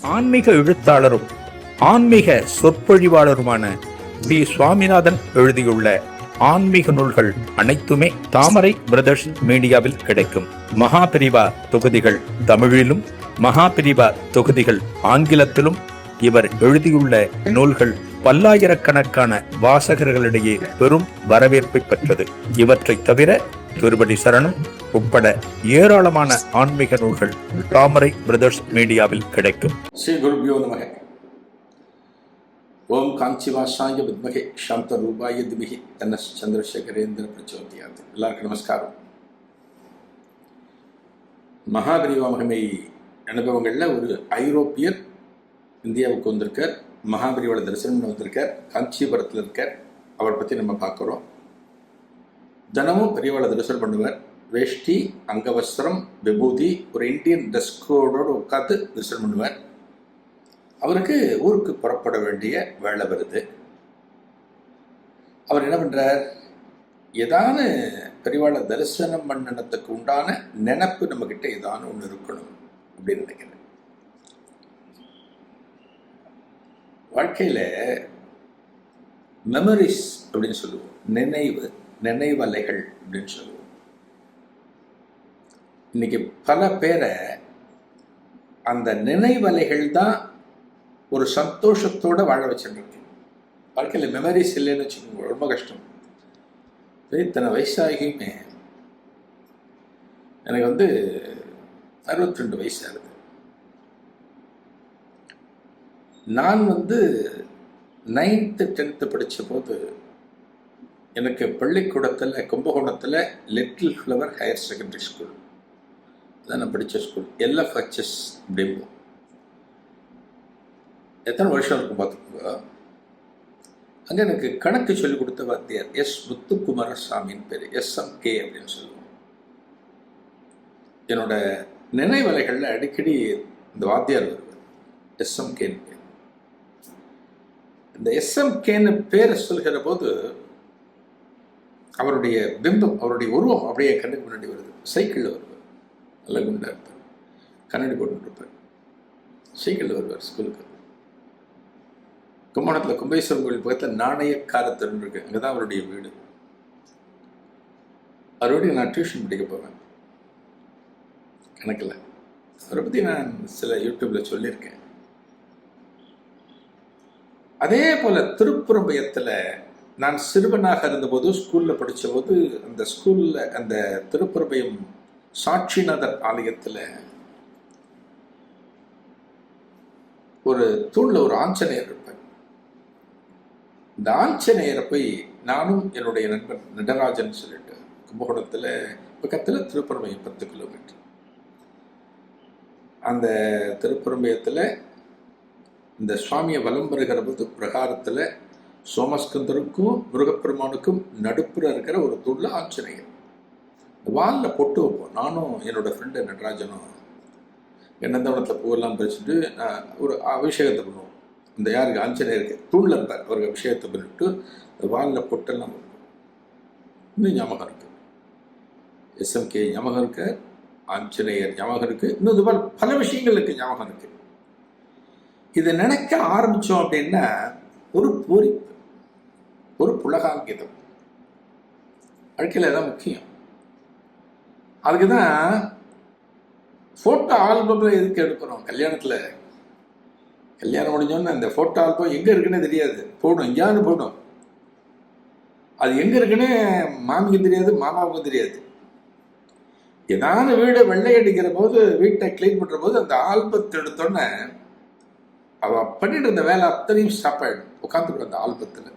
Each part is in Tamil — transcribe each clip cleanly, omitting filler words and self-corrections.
ஆன்மீக எழுத்தாளரும் ஆன்மீக சொற்பொழிவாளருமான பி. சுவாமிநாதன் எழுதியுள்ள ஆன்மீக நூல்கள் அனைத்துமே தாமரை பிரதர்ஸ் மீடியாவில் கிடைக்கும். மகாபிரிவா தொகுதிகள் தமிழிலும், மகாபிரிவா தொகுதிகள் ஆங்கிலத்திலும் இவர் எழுதியுள்ள நூல்கள் பல்லாயிரக்கணக்கான வாசகர்களிடையே பெரும் வரவேற்பை பெற்றது. இவற்றை தவிர திருப்பதி சரணம் உட்பட ஏராளமான ஆன்மீக நூல்கள் தாமரை பிரதர்ஸ் மீடியாவில் கிடைக்கும். ஸ்ரீ குருபியோ நமக. ஓம் காஞ்சிவாசாய வித்மகே சாந்த ரூபாய திமிகி தன்ன சந்திரசேகரேந்திர பிரச்சோதியாத். எல்லாருக்கும் நமஸ்காரம். மகாபிரிவா மகிமை அனுபவங்களில் ஒரு ஐரோப்பியர் இந்தியாவுக்கு வந்திருக்கார். மகாபிரிவாவில் தரிசனம் வந்திருக்கார். காஞ்சிபுரத்தில் இருக்கார். அவரை பற்றி நம்ம பார்க்குறோம். தினமும் பெரியவாளை தரிசனம் பண்ணுவார். வேஷ்டி, அங்கவஸ்திரம், விபூதி, ஒரு இந்தியன் ட்ரெஸ் கோடோடு உட்காந்து தரிசனம் பண்ணுவார். அவருக்கு ஊருக்கு புறப்பட வேண்டிய வேலை வருது. அவர் என்ன பண்ணுறார்? ஏதான பெரியவாளை தரிசனம் பண்ணனத்துக்கு உண்டான நினப்பு நம்மக்கிட்ட ஏதான ஒன்று இருக்கணும் அப்படின்னு நினைக்கிறேன். வாழ்க்கையில் மெமரிஸ் அப்படின்னு சொல்லுவோம். நினைவலைகள் அப்படின்னு சொல்லுவோம். இன்னைக்கு பல பேரை அந்த நினைவலைகள் தான் ஒரு சந்தோஷத்தோடு வாழ வச்சுருக்கு. வாழ்க்கையில் மெமரிஸ் இல்லைன்னு வச்சுக்கோங்க, ரொம்ப கஷ்டம். இத்தனை வயசாகியுமே எனக்கு 62 வயசு ஆகுது. நான் 9th 10th படித்த போது எனக்கு பள்ளிக்கூடத்தில் கும்பகோணத்தில் little flower higher secondary school தான் நான் படித்த ஸ்கூல். LFHS அப்படிம்போம். எத்தனை வருஷம் இருக்கும் பார்த்துக்கோங்க. அங்கே எனக்கு கணக்கு சொல்லிக் கொடுத்த வாத்தியார் எஸ். முத்துக்குமாரசாமின்னு பேர். SMK அப்படின்னு சொல்லுவோம். என்னோட நினைவலைகளில் அடிக்கடி இந்த வாத்தியார் வருவார். SMKன்னு பேர். இந்த SMKன்னு பேரை சொல்கிற போது அவருடைய பிம்பம், அவருடைய உருவம் அப்படியே கண்ணுக்கு முன்னாடி வருது. சைக்கிளில் வருவார். நல்ல குண்டா இருப்பார். கண்ணாடி போட்டுருப்பார். சைக்கிளில் வருவார் ஸ்கூலுக்கு. கும்பகோணத்தில் கும்பேஸ்வரன் கோயில் பக்கத்தில் நாணயக்காரத்தருன்னு இருக்கு. அங்கே தான் அவருடைய வீடு. அவருடைய நான் டியூஷன் படிக்க போவேன் கணக்கில். அவரை பற்றி நான் சில யூடியூப்பில் சொல்லியிருக்கேன். அதே போல் திருப்புறம்பயத்தில் நான் சிறுவனாக இருந்தபோது ஸ்கூலில் படித்த போது அந்த ஸ்கூலில் அந்த திருப்புறம்பயம் சாட்சிநாதர் ஆலயத்தில் ஒரு தூணில் ஒரு ஆஞ்சநேயர் இருப்பார். இந்த ஆஞ்சநேயரை போய் நானும் என்னுடைய நண்பன் நடராஜன் சொல்லிட்டு கும்பகோணத்தில் பக்கத்தில் திருப்புறம்பயம் 10 கிலோமீட்டர். அந்த திருப்புறம்பயத்தில் இந்த சுவாமியை வலம் வருகிற போது பிரகாரத்தில் சோமஸ்கந்தருக்கும் முருகப்பெருமானுக்கும் நடுப்புற இருக்கிற ஒரு தூணில் ஆஞ்சநேயர். வாலில் பொட்டு வைப்போம். நானும் என்னோட ஃப்ரெண்டு நடராஜனும் எண்ணந்தவனத்தில் பூவெல்லாம் பறிச்சுட்டு ஒரு அபிஷேகத்தை பண்ணுவோம். இந்த யாருக்கு? ஆஞ்சநேயருக்கு தூணில் இருப்பார். அவருக்கு அபிஷேகத்தை பண்ணிட்டு வாலில் பொட்டெல்லாம் வைப்போம். இன்னும் ஞாபகம் இருக்கு. SMK ஞாபகம் இருக்கு. ஆஞ்சநேயர் ஞாபகம் இருக்கு. இன்னும் இது மாதிரி பல விஷயங்களுக்கு ஞாபகம் இருக்கு. இதை நினைக்க ஆரம்பித்தோம் அப்படின்னா ஒரு பூரிப்பு, ஒரு புலகாங்கிதம் வாழ்க்கையில் தான் முக்கியம். அதுக்கு தான் ஃபோட்டோ ஆல்பமில் எதுக்கு எடுக்கிறோம்? கல்யாணம் முடிஞ்சோன்னு அந்த ஃபோட்டோ ஆல்பம் எங்கே இருக்குன்னு தெரியாது. போடும், எங்கேயாவது போடும். அது எங்கே இருக்குன்னு மாமிக்கும் தெரியாது, மாமாவுக்கும் தெரியாது. ஏதாவது வீடு வெள்ளை அடிக்கிற போது, வீட்டை கிளீன் பண்ணுற போது அந்த ஆல்பத்தை எடுத்தோன்னே அவள் பண்ணிட்டு இருந்த வேலை அத்தனையும் ஸ்டாப் ஆகிடும். உட்காந்துக்கிற அந்த ஆல்பத்தில்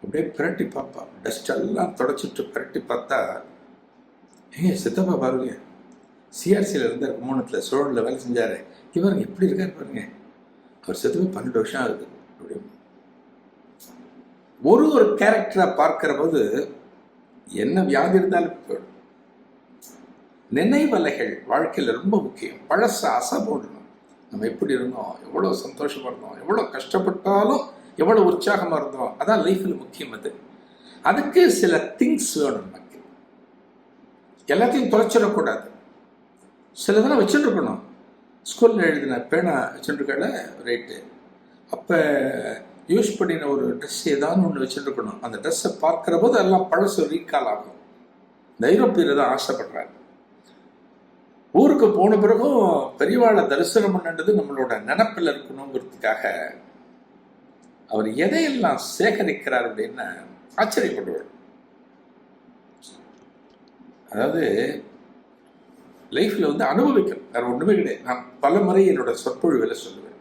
அப்படியே பிரட்டி பார்ப்பா. டஸ்ட் எல்லாம் தொடச்சிட்டு பிரட்டி பார்த்தா, சித்தப்பா பாருங்க, CRCயில் இருந்தார், கும்பகோணத்தில் சோழனில் வேலை செஞ்சார். இவருங்க எப்படி இருக்காரு பாருங்க, அவர் செத்துமே 12 வருஷம் ஆகுது அப்படின்னு ஒரு கேரக்டரை பார்க்கிற போது என்ன வியாதி இருந்தாலும் போயிடும். நினைவலைகள் வாழ்க்கையில் ரொம்ப முக்கியம். பழச அசை போடணும். நம்ம எப்படி இருந்தோம், எவ்வளோ சந்தோஷமாக இருந்தோம், எவ்வளோ கஷ்டப்பட்டாலும் எவ்வளோ உற்சாகமாக இருந்தோம், அதான் லைஃப்பில் முக்கியம். அதுக்கு சில திங்ஸ் வேணும். நமக்கு எல்லாத்தையும் தொலைச்சிடக்கூடாது. சிலதெல்லாம் வச்சுட்டு இருக்கணும். ஸ்கூலில் எழுதின பேனா வச்சுருக்கல ரைட்டு. அப்போ யூஸ் பண்ணின ஒரு ட்ரெஸ் ஏதாவது ஒன்று வச்சுருக்கணும். அந்த ட்ரெஸ்ஸை பார்க்குற போது எல்லாம் பழசு ரீகால் ஆகும். இந்த ஐரோப்பியர் தான் ஆசைப்படுறாரு. ஊருக்கு போன பிறகும் பெரியவாளை தரிசனம் பண்ணது நம்மளோட நினப்பில் இருக்கணுங்கிறதுக்காக அவர் எதையெல்லாம் சேகரிக்கிறார் அப்படின்னு ஆச்சரியப்படுவார். அதாவது லைஃப்ல அனுபவிக்கணும், வேற ஒண்ணுமே கிடையாது. நான் பல முறை என்னோட சொற்பொழிவில் சொல்லுவேன்,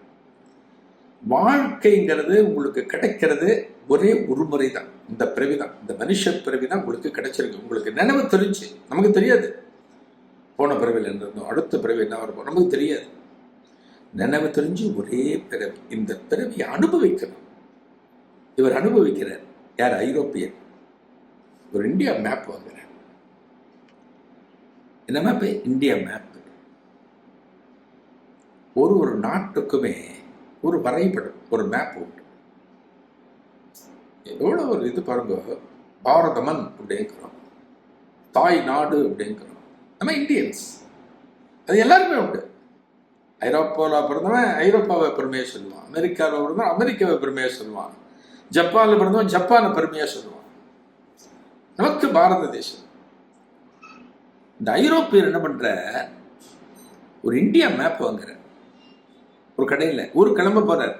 வாழ்க்கைங்கிறது உங்களுக்கு கிடைக்கிறது ஒரே ஒரு முறை தான். இந்த பிறவி தான், இந்த மனுஷ பிறவி தான் உங்களுக்கு கிடைச்சிருக்கு. உங்களுக்கு நினைவு தெரிஞ்சு, நமக்கு தெரியாது போன பிறவியில் இருந்தோம், அடுத்த பிறவி என்ன வரப்போம் நமக்கு தெரியாது. நினைவு தெரிஞ்சு ஒரே பிறவி, இந்த பிறவியை அனுபவிக்கணும். இவர் அனுபவிக்கிறார். யார்? ஐரோப்பியர். ஒரு இந்தியா மேப் வாங்குறார். என்ன மேப்பு? India map. ஒரு நாட்டுக்குமே ஒரு வரைபடம், ஒரு மேப் உண்டு. எவ்வளோ ஒரு இது பாருங்க, பாரதமன் அப்படிங்கிறோம், தாய் நாடு அப்படிங்கிறோம். நம்ம இந்தியன்ஸ், அது எல்லாருமே உண்டு. ஐரோப்பாவில் பிறந்தவன் ஐரோப்பாவை பெருமையாக சொல்லுவான், அமெரிக்காவில் பிறந்தவன் அமெரிக்காவை பெருமையாக சொல்லுவான், ஜப்பானில் பிறந்தவன் ஜப்பானை பெருமையாக சொல்லுவான். நமக்கு பாரத தேசம். இந்த ஐரோப்பியர் என்ன பண்ற, ஒரு இந்தியா மேப் வாங்குற. ஒரு கடையில் ஒரு கிளம்ப போறார்,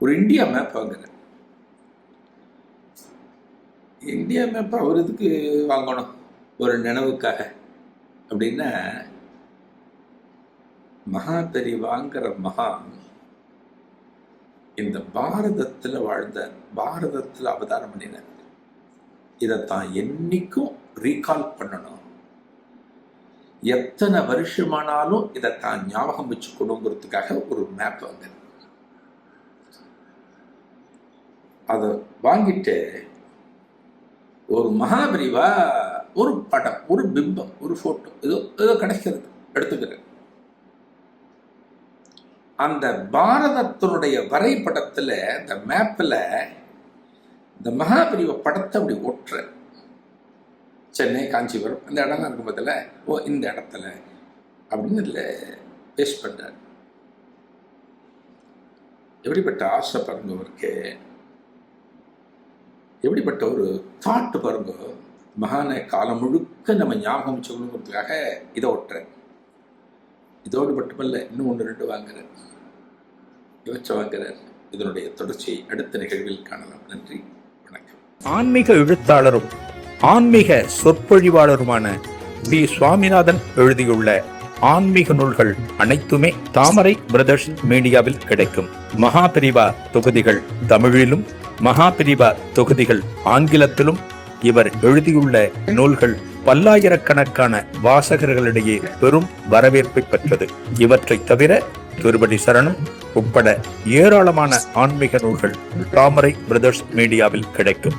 ஒரு இந்தியா மேப் வாங்குற. இந்தியா மேப் அவர் எதுக்கு வாங்கணும்? ஒரு நினைவுக்காக அப்படின்னா, மகா பெரியவாங்கிற மகான் இந்த பாரதத்தில் வாழ்ந்தார், பாரதத்தில் அவதாரம் பண்ணினார். இதைத்தான் என்னைக்கும் ரீகால் பண்ணணும். எத்தனை வருஷமானாலும் இதைத்தான் ஞாபகம் வச்சுக்கணுங்கிறதுக்காக ஒரு மேப் வாங்க. அதை வாங்கிட்டு ஒரு மகாபிரிவா ஒரு படம், ஒரு பிம்பம், ஒரு போட்டோ ஏதோ கிடைக்கிறது எடுத்துக்கிறேன். அந்த பாரதத்தினுடைய வரைபடத்துல, இந்த மேப்ல இந்த மகாபிரிவ படத்தை அப்படி ஒட்டுற. சென்னை, காஞ்சிபுரம் அந்த இடம்லாம் இருக்கும் பதில், ஓ இந்த இடத்துல அப்படின்னு இல்லை பேஸ்ட் பண்றாரு. எப்படிப்பட்ட ஆசை பாருங்க அவருக்கு, எப்படிப்பட்ட ஒரு தாட்டு பாருங்க. மகான காலம் முழுக்க நம்ம ஞாபகம் சொல்லணுங்கிறதுக்காக இதை ஒட்டுறேன். இதோடு மட்டுமல்ல, இன்னும் 1-2 வாங்குறார், இவற்றை வாங்குறார். இதனுடைய தொடர்ச்சியை அடுத்த நிகழ்வில் காணலாம். நன்றி, வணக்கம். ஆன்மீக எழுத்தாளரும் ஆன்மீக சொற்பொழிவாளருமான பி. சுவாமிநாதன் எழுதியுள்ள ஆன்மீக நூல்கள் அனைத்துமே தாமரை பிரதர்ஸ் மீடியாவில் கிடைக்கும். மகாபிரிவா தொகுதிகள் தமிழிலும், மகாபிரிவா தொகுதிகள் ஆங்கிலத்திலும் இவர் எழுதியுள்ள நூல்கள் பல்லாயிரக்கணக்கான வாசகர்களிடையே பெரும் வரவேற்பை பெற்றது. இவற்றை தவிர திருப்படி சரணம் உட்பட ஏராளமான ஆன்மீக நூல்கள் தாமரை பிரதர்ஸ் மீடியாவில் கிடைக்கும்.